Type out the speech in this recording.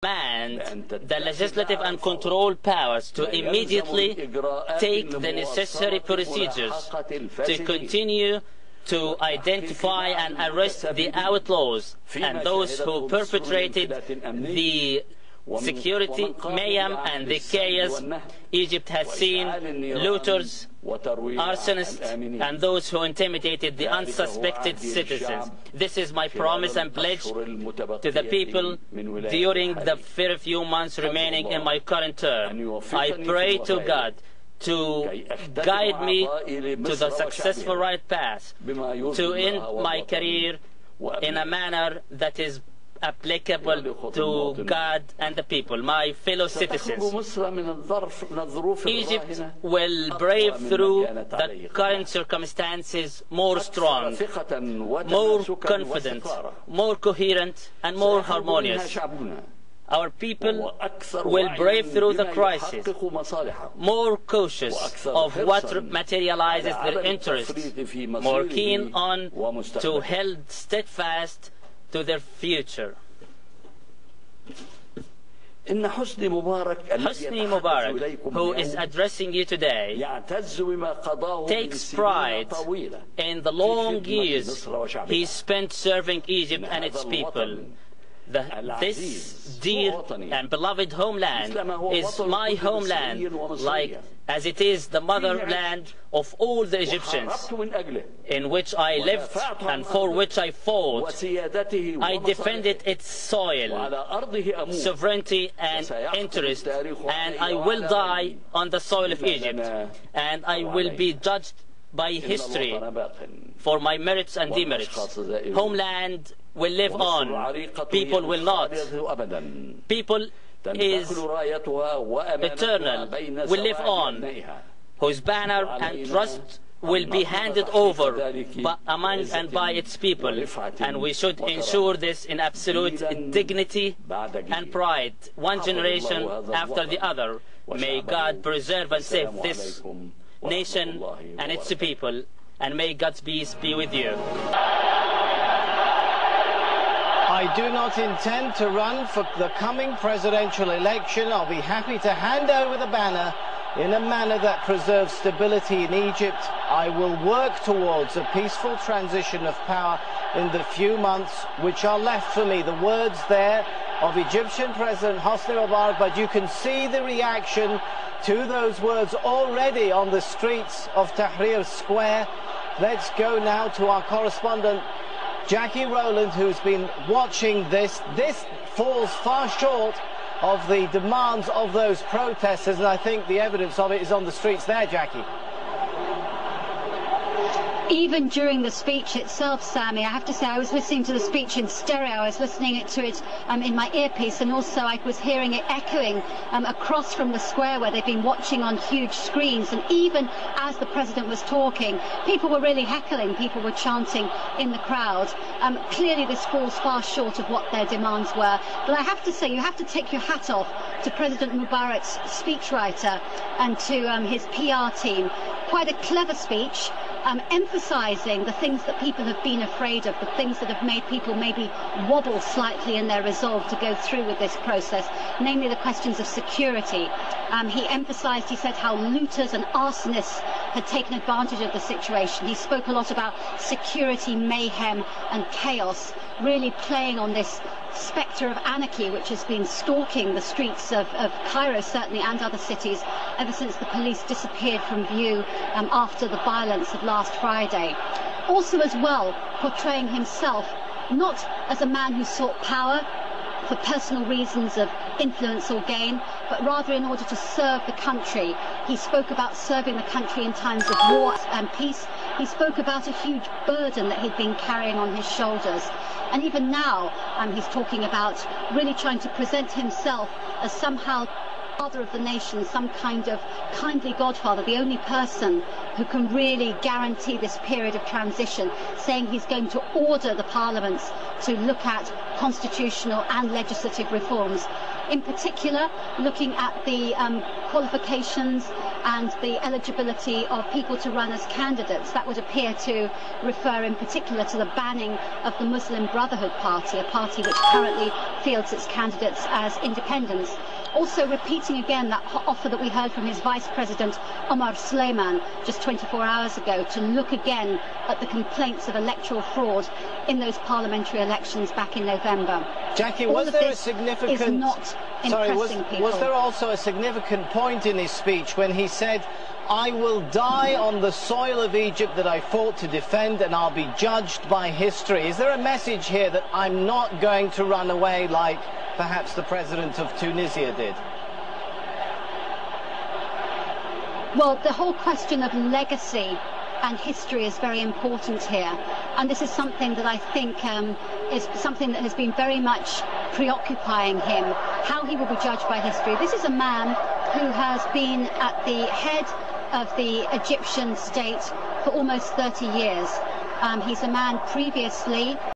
and the legislative and control powers to immediately take the necessary procedures to continue to identify and arrest the outlaws and those who perpetrated the security mayhem and the chaos Egypt has seen, looters, arsonists, and those who intimidated the unsuspected citizens. This is my promise and pledge to the people during the very few months remaining in my current term. I pray to God to guide me to the successful right path, to end my career in a manner that is applicable to God and the people, my fellow citizens. Egypt will brave through the current circumstances more strong, more confident, more coherent, and more harmonious. Our people will brave through the crisis, more cautious of what materializes their interests, more keen on to hold steadfast to their future. Hosni Mubarak, who is addressing you today, takes pride in the long years he spent serving Egypt and its people. This dear and beloved homeland is my homeland, as it is the motherland of all the Egyptians, in which I lived and for which I fought. I defended its soil, sovereignty and interest, and I will die on the soil of Egypt, and I will be judged by history for my merits and demerits. Homeland will live on. People will not. People is eternal, will live on, whose banner and trust will be handed over among and by its people, and we should ensure this in absolute dignity and pride, one generation after the other. May God preserve and save this nation and its people, and may God's peace be with you. I do not intend to run for the coming presidential election. I'll be happy to hand over the banner in a manner that preserves stability in Egypt. I will work towards a peaceful transition of power in the few months which are left for me. The words there of Egyptian President Hosni Mubarak, but you can see the reaction to those words already on the streets of Tahrir Square. Let's go now to our correspondent Jackie Rowland, who's been watching this. This falls far short of the demands of those protesters, and I think the evidence of it is on the streets there, Jackie. Even during the speech itself, Sammy, I have to say I was listening to the speech in stereo. I was listening to it in my earpiece, and also I was hearing it echoing across from the square where they've been watching on huge screens. And even as the president was talking, people were really heckling, people were chanting in the crowd. Clearly this falls far short of what their demands were. But I have to say, you have to take your hat off to President Mubarak's speechwriter and to his PR team. Quite a clever speech, emphasising the things that people have been afraid of, the things that have made people maybe wobble slightly in their resolve to go through with this process, namely the questions of security. He emphasised, he said, how looters and arsonists had taken advantage of the situation. He spoke a lot about security, mayhem and chaos, really playing on this spectre of anarchy which has been stalking the streets of Cairo, certainly, and other cities ever since the police disappeared from view after the violence of last Friday. Also as well portraying himself not as a man who sought power for personal reasons of influence or gain, but rather in order to serve the country. He spoke about serving the country in times of war and peace. He spoke about a huge burden that he'd been carrying on his shoulders. And even now, he's talking about really trying to present himself as somehow father of the nation, some kind of kindly godfather, the only person who can really guarantee this period of transition, saying he's going to order the parliaments to look at constitutional and legislative reforms. In particular, looking at the qualifications and the eligibility of people to run as candidates. That would appear to refer in particular to the banning of the Muslim Brotherhood Party, a party which currently fields its candidates as independents. Also repeating again that offer that we heard from his Vice President Omar Suleiman just 24 hours ago to look again at the complaints of electoral fraud in those parliamentary elections back in November. Jackie, was there a significant... was there also a significant point in his speech when he said, "I will die on the soil of Egypt that I fought to defend, and I'll be judged by history"? Is there a message here that I'm not going to run away like perhaps the president of Tunisia did? Well, the whole question of legacy and history is very important here, and this is something that I think is something that has been very much preoccupying him, how he will be judged by history. This is a man who has been at the head of the Egyptian state for almost 30 years. He's a man previously